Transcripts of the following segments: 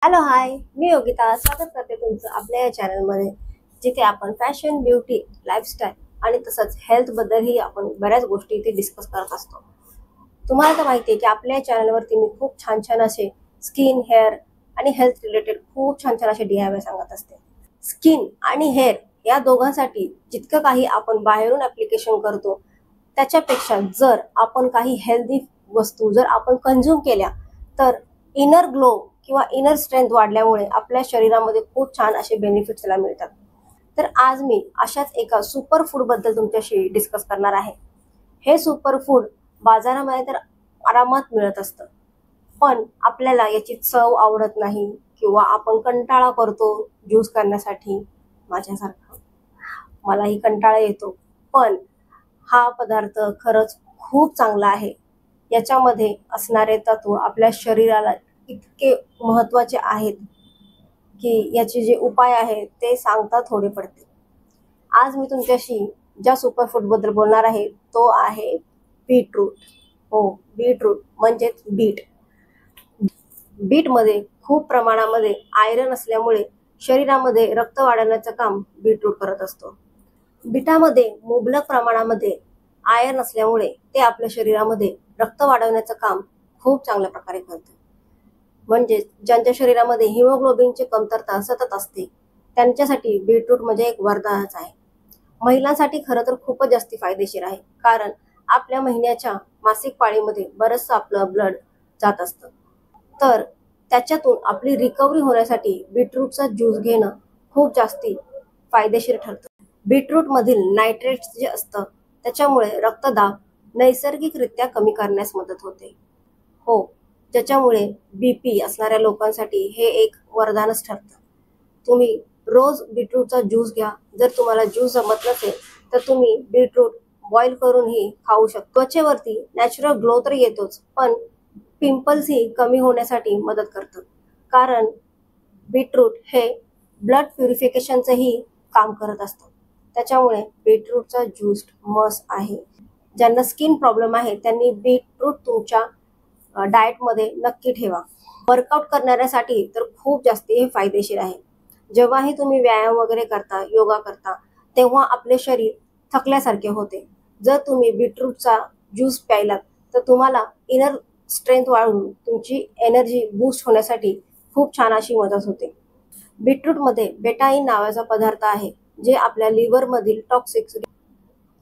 Hello hi, मी योगिता स्वागत करते तुमचं आपल्या या चॅनलमध्ये, जिथे आपण फॅशन, ब्युटी, लाईफस्टाईल आणि तसंच हेल्थ बद्दलही आपण बऱ्याच गोष्टी इथे डिस्कस करत असतो. तुम्हाला तर माहिती आहे की आपल्या या चॅनलवरती मी खूप छान छान असे स्किन, हेअर आणि हेल्थ रिलेटेड खूप छान छान असे DIY सांगत असते. स्किन आणि हेअर या दोघांसाठी जितकं काही आपण बाहेरून ऍप्लिकेशन करतो, त्याच्यापेक्षा जर आपण काही हेल्दी वस्तू जर आपण कंझ्युम केल्या, तर इनर ग्लो किंवा इनर स्ट्रेंथ वाढल्यामुळे आपल्या शरीरामध्ये खूप छान असे बेनिफिट्स त्याला मिळतात. तर आज मी अशाच एका सुपर फूड बद्दल तुमच्याशी डिस्कस करणार आहे. हे सुपर फूड बाजारामध्ये तर आरामात मिळत असतं, पण आपल्याला याची चव आवडत नाही किंवा आपण कंटाळा करतो ज्यूस करण्यासाठी. माझ्यासारखा मलाही कंटाळा येतो, पण हा पदार्थ खरंच खूप चांगला आहे. याच्यामध्ये असणारे तत्व आपल्या शरीराला इतके महत्वाचे आहेत की याचे जे उपाय आहेत ते सांगता थोडे पडते. आज मी तुमच्याशी ज्या सुपरफूड बद्दल बोलणार आहे तो आहे बीटरूट. हो, बीटरूट म्हणजेच बीट. बीटमध्ये खूप प्रमाणामध्ये आयरन असल्यामुळे शरीरामध्ये रक्त वाढवण्याचं काम बीटरूट करत असतो. बीटामध्ये मुबलक प्रमाणामध्ये आयर्न असल्यामुळे ते आपल्या शरीरामध्ये रक्त वाढवण्याचं काम खूप चांगल्या प्रकारे करते. म्हणजे ज्यांच्या शरीरामध्ये हिमोग्लोबिनची कमतरता सतत असते, त्यांच्यासाठी बीटरूट म्हणजे एक वरदानच आहे. महिलांसाठी खरं तर खूपच जास्त फायदेशीर आहे, कारण आपल्या महिन्याच्या मासिक पाळीमध्ये बरंचसं आपलं ब्लड जात असतं. तर त्याच्यातून आपली रिकव्हरी होण्यासाठी बीटरूटचा ज्यूस घेणं खूप जास्ती फायदेशीर ठरतं. बीटरूट मधील नायट्रेट्स जे असतं त्याच्यामुळे रक्तदाब नैसर्गिकरित्या कमी करण्यास मदत होते. हो, ज्याच्यामुळे BP असणाऱ्या लोकांसाठी हे एक वरदानच ठरतं. तुम्ही रोज बीटरूटचा ज्यूस घ्या. जर तुम्हाला ज्यूस जमत नसेल तर तुम्ही बीटरूट बॉईल करूनही खाऊ शकता. त्वचेवरती नॅचरल ग्लो तर येतोच, पण पिंपल्सही कमी होण्यासाठी मदत करतं, कारण बीटरूट हे ब्लड प्युरिफिकेशनचंही काम करत असतं. त्याच्यामुळे बीटरूटचा ज्यूस मस्ट आहे. ज्यांना स्किन प्रॉब्लेम आहे त्यांनी बीटरूट तुमच्या डाएटमध्ये नक्की ठेवा. वर्कआउट करणाऱ्यासाठी तर खूप जास्त हे फायदेशीर आहे. जेव्हाही तुम्ही व्यायाम वगैरे करता, योगा करता, तेव्हा आपले शरीर थकल्यासारखे होते. जर तुम्ही बीटरूटचा ज्यूस प्यायलात तर तुम्हाला इनर स्ट्रेंथ वाढून तुमची एनर्जी बूस्ट होण्यासाठी खूप छान अशी मदत होते. बीटरूटमध्ये बेटाईन नावाचा पदार्थ आहे, जे आपल्या लिव्हरमधील टॉक्सिक्स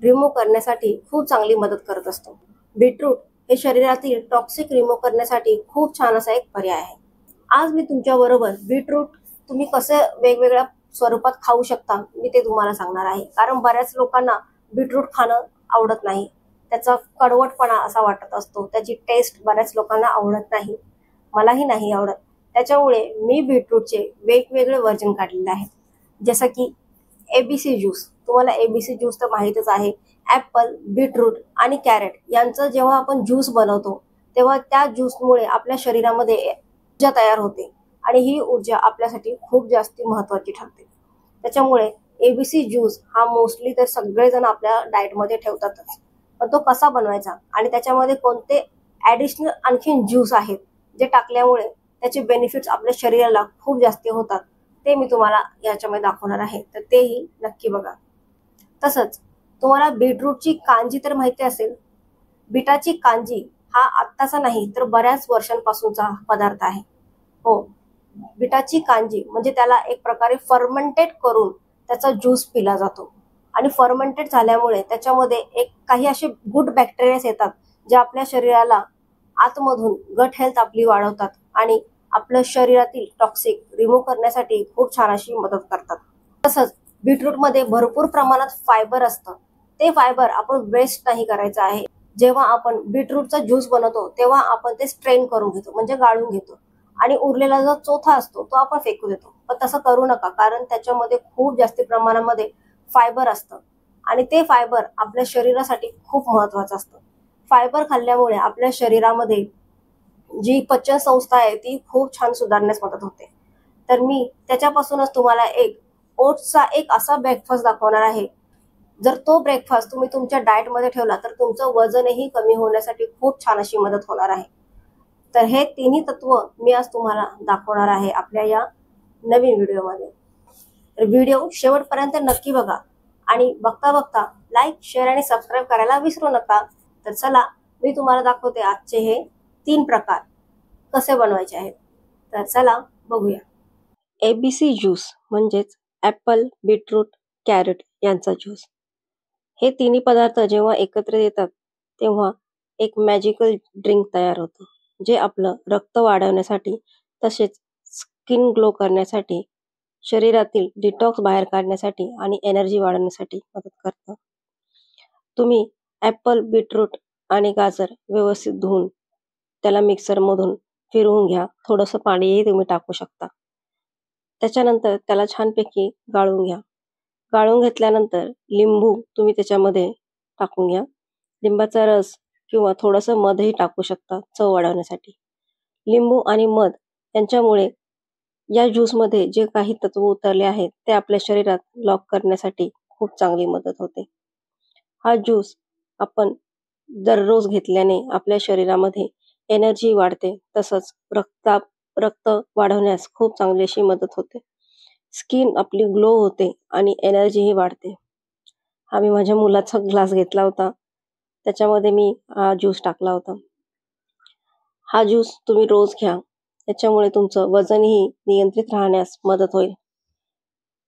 रिमूव्ह करण्यासाठी खूप चांगली मदत करत असतो. बीटरूट हे शरीरातील टॉक्सिक रिमूव्ह करण्यासाठी खूप छान असा एक पर्याय आहे. आज मी तुमच्या बरोबर बीटरूट तुम्ही कसं वेगवेगळ्या स्वरूपात खाऊ शकता मी ते तुम्हाला सांगणार आहे, कारण बऱ्याच लोकांना बीटरूट खाणं आवडत नाही. त्याचा कडवटपणा असा वाटत असतो, त्याची टेस्ट बऱ्याच लोकांना आवडत नाही, मलाही नाही आवडत. त्याच्यामुळे मी बीटरूटचे वेगवेगळे व्हर्जन काढलेले आहेत, जसं की ABC ज्यूस. तुम्हाला ABC ज्यूस तर माहीतच आहे. ॲपल, बीटरूट आणि कॅरेट यांचं जेव्हा आपण ज्यूस बनवतो तेव्हा त्या ज्यूसमुळे आपल्या शरीरामध्ये ऊर्जा तयार होते आणि ही ऊर्जा आपल्यासाठी खूप जास्त महत्त्वाची ठरते. त्याच्यामुळे ABC ज्यूस हा मोस्टली तर सगळेजण आपल्या डाएटमध्ये ठेवतातच. पण तो कसा बनवायचा आणि त्याच्यामध्ये कोणते ॲडिशनल आणखीन ज्यूस आहेत जे टाकल्यामुळे त्याचे बेनिफिट्स आपल्या शरीराला खूप जास्त होतात, ते मी तुम्हाला याच्यामध्ये दाखवणार आहे. तर तेही नक्की बघा. तसंच तुम्हाला बीटरूटची कांजी तर माहिती असेल. बीटाची कांजी हा आत्ताचा नाही तर बऱ्याच वर्षांपासूनचा पदार्थ आहे. हो, बीटाची कांजी म्हणजे त्याला एक प्रकारे फर्मेंटेड करून त्याचा ज्यूस पिला जातो आणि फर्मेंटेड झाल्यामुळे त्याच्यामध्ये एक काही असे गुड बॅक्टेरियाज येतात, जे आपल्या शरीराला आतमधून गट हेल्थ आपली वाढवतात आणि आपल्या शरीरातील टॉक्सिक रिमूव्ह करण्यासाठी खूप छान अशी मदत करतात. तसंच बीटरूटमध्ये भरपूर प्रमाणात फायबर असतं. ते फायबर आपण वेस्ट नाही करायचं आहे. जेव्हा आपण बीटरूटचा ज्यूस बनवतो तेव्हा आपण ते स्ट्रेन करून घेतो, म्हणजे गाळून घेतो, आणि उरलेला जो चोथा असतो तो आपण फेकून देतो. पण तसं करू नका, कारण त्याच्यामध्ये खूप जास्त प्रमाणामध्ये फायबर असतं आणि ते फायबर आपल्या शरीरासाठी खूप महत्वाचं असतं. फायबर खाल्ल्यामुळे आपल्या शरीरामध्ये जी पचन संस्था आहे ती खूप छान सुधारण्यास मदत होते. तर मी त्याच्यापासूनच तुम्हाला एक ओट्सचा एक असा ब्रेकफास्ट दाखवणार आहे. जर तो ब्रेकफास्ट तुम्ही तुमच्या डाएटमध्ये ठेवला तर तुमचं वजनही कमी होण्यासाठी खूप छान अशी मदत होणार आहे. तर हे तिन्ही तत्व मी आज तुम्हाला दाखवणार आहे आपल्या या नवीन व्हिडिओमध्ये। तर व्हिडिओ शेवटपर्यंत नक्की बघा आणि बघता बघता लाईक, शेअर आणि सबस्क्राईब करायला विसरू नका। तर चला मी तुम्हाला दाखवते आजचे हे 3 प्रकार कसे बनवायचे आहेत। तर चला बघूया। ABC ज्यूस म्हणजेच ॲपल, बीटरूट, कॅरट यांचा ज्यूस। हे तिन्ही पदार्थ जेव्हा एकत्र येतात तेव्हा एक मॅजिकल ड्रिंक तयार होतं, जे आपलं रक्त वाढवण्यासाठी तसेच स्किन ग्लो करण्यासाठी, शरीरातील डिटॉक्स बाहेर काढण्यासाठी आणि एनर्जी वाढवण्यासाठी मदत करतं। तुम्ही ॲपल, बीटरूट आणि गाजर व्यवस्थित धुवून त्याला मिक्सरमधून फिरवून घ्या। थोडंसं पाणीही तुम्ही टाकू शकता। त्याच्यानंतर त्याला छानपैकी गाळून घ्या। गाळून घेतल्यानंतर लिंबू तुम्ही त्याच्यामध्ये टाकून घ्या। लिंबाचा रस किंवा थोडंसं मधही टाकू शकता चव वाढवण्यासाठी। लिंबू आणि मध यांच्यामुळे या ज्यूसमध्ये जे काही तत्व उतरले आहेत ते आपल्या शरीरात लॉक करण्यासाठी खूप चांगली मदत होते। हा ज्यूस आपण दररोज घेतल्याने आपल्या शरीरामध्ये एनर्जी वाढते, तसंच रक्त वाढवण्यास खूप चांगली अशी मदत होते। स्किन आपली ग्लो होते आणि एनर्जीही वाढते। हा मी माझ्या मुलाचा ग्लास घेतला होता, त्याच्यामध्ये मी हा ज्यूस टाकला होता। हा ज्यूस तुम्ही रोज घ्या, त्याच्यामुळे तुमचं वजनही नियंत्रित राहण्यास मदत होईल।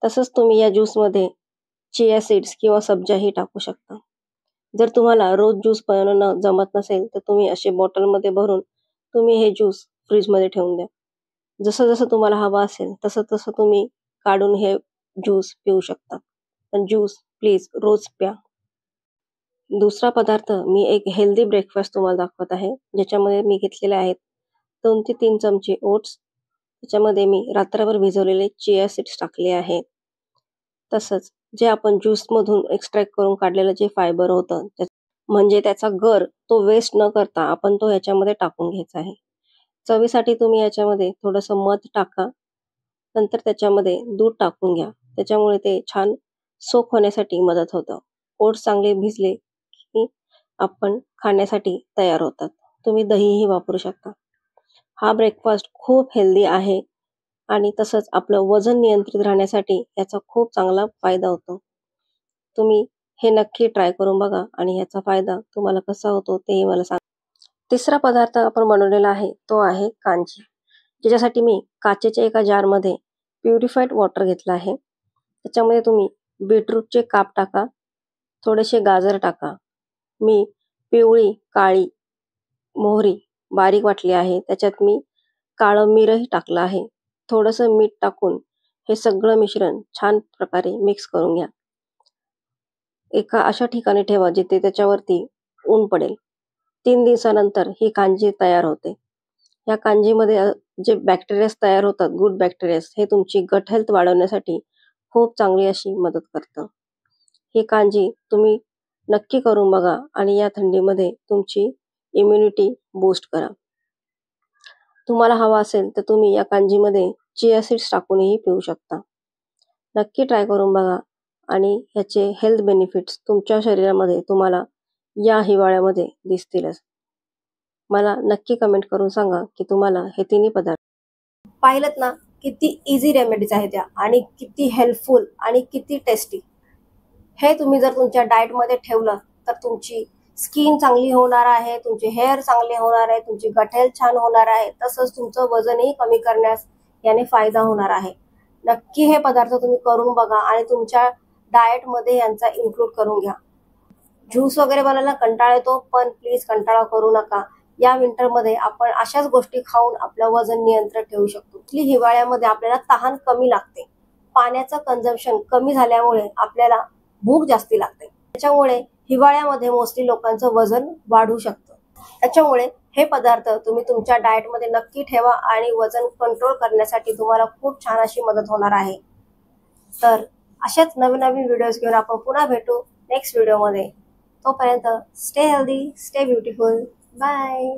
तसंच तुम्ही या ज्यूसमध्ये चिया सीड्स किंवा सब्जाही टाकू शकता। जर तुम्हाला रोज ज्यूस बनवणं जमत नसेल तर तुम्ही असे बॉटलमध्ये भरून तुम्ही हे ज्यूस फ्रीजमध्ये ठेवून द्या। जसं जसं तुम्हाला हवं असेल तसं तसं तुम्ही काढून हे ज्यूस पिऊ शकता। पण ज्यूस प्लीज रोज प्या। दुसरा पदार्थ मी एक हेल्दी ब्रेकफास्ट तुम्हाला दाखवत आहे, ज्याच्यामध्ये मी घेतलेले आहेत 2 ते 3 चमचे ओट्स। त्याच्यामध्ये मी रात्रभर भिजवलेले चिया सीड्स टाकले आहेत। तसंच जे आपण ज्यूसमधून एक्स्ट्रॅक्ट करून काढलेलं जे फायबर होतं म्हणजे त्याचा गर तो वेस्ट न करता आपण तो ह्याच्यामध्ये टाकून घ्यायचा आहे। चवीसाठी तुम्ही याच्यामध्ये थोडंसं मध टाका, नंतर त्याच्यामध्ये दूध टाकून घ्या। त्याच्यामुळे ते छान सोक होण्यासाठी मदत होतं। ओट्स चांगले भिजले की आपण खाण्यासाठी तयार होतात। तुम्ही दहीही वापरू शकता। हा ब्रेकफास्ट खूप हेल्दी आहे आणि तसंच आपलं वजन नियंत्रित राहण्यासाठी याचा खूप चांगला फायदा होतो। तुम्ही हे नक्की ट्राय करून बघा आणि याचा फायदा तुम्हाला कसा होतो तेही मला सांगा। तिसरा पदार्थ आपण बनवलेला आहे तो आहे कांजी, ज्याच्यासाठी मी काचेच्या एका जारमध्ये प्युरिफाईड वॉटर घेतलं आहे। त्याच्यामध्ये तुम्ही बीटरूटचे काप टाका, थोडेसे गाजर टाका। मी पिवळी, काळी मोहरी बारीक वाटली आहे, त्याच्यात मी काळं मिरही टाकलं आहे। थोडंसं मीठ टाकून हे सगळं मिश्रण छान प्रकारे मिक्स करून घ्या। एका अशा ठिकाणी ठेवा जिथे त्याच्यावरती ऊन पडेल। 3 दिवसानंतर ही कांजी तयार होते। या कांजीमध्ये जे बॅक्टेरियाज तयार होतात, गुड बॅक्टेरियाज, हे तुमची गट हेल्थ वाढवण्यासाठी खूप चांगली अशी मदत करतं। ही कांजी तुम्ही नक्की करून बघा आणि या थंडीमध्ये तुमची इम्युनिटी बूस्ट करा। तुम्हाला हवा असेल तर तुम्ही या कांजीमध्ये चिया सीड्स टाकूनही पिऊ शकता। नक्की ट्राय करून बघा आणि ह्याचे हेल्थ बेनिफिट्स तुमच्या शरीरामध्ये तुम्हाला या हिवाळ्यामध्ये दिसतीलच। मला नक्की कमेंट करून सांगा की तुम्हाला हे तिन्ही पदार्थ पाहिलेत ना, किती इझी रेमेडीज आहेत त्या आणि किती हेल्पफुल आणि किती टेस्टी। हे तुम्ही जर तुमच्या डाएटमध्ये ठेवलं तर तुमची स्किन चांगली होणार आहे, तुमचे हेअर चांगले होणार आहे, तुमची गट हेल्थ छान होणार आहे, तसंच तुमचं वजनही कमी करण्यास याने फायदा होणार आहे। नक्की हे पदार्थ तुम्ही करून बघा आणि तुमच्या डाएटमध्ये यांचा इन्क्लूड करून घ्या। ज्यूस वगैरे बनवायला कंटाळा येतो, पण प्लीज कंटाळा करू नका। या विंटरमध्ये आपण अशाच गोष्टी खाऊन आपलं वजन नियंत्रित ठेवू शकतो। हिवाळ्यामध्ये आपल्याला तहान कमी लागते, पाण्याचं कंझम्पशन कमी झाल्यामुळे आपल्याला भूक जास्ती लागते। त्याच्यामुळे हिवाळ्यामध्ये मोस्टली लोकांचं वजन वाढू शकतं। त्याच्यामुळे हे पदार्थ तुम्ही तुमच्या डाएटमध्ये नक्की ठेवा आणि वजन कंट्रोल करण्यासाठी तुम्हाला खूप छान अशी मदत होणार आहे। तर अशाच नवीन नवीन व्हिडिओज घेऊन आपण पुन्हा भेटू नेक्स्ट व्हिडिओमध्ये। तोपर्यंत stay healthy, stay beautiful, bye.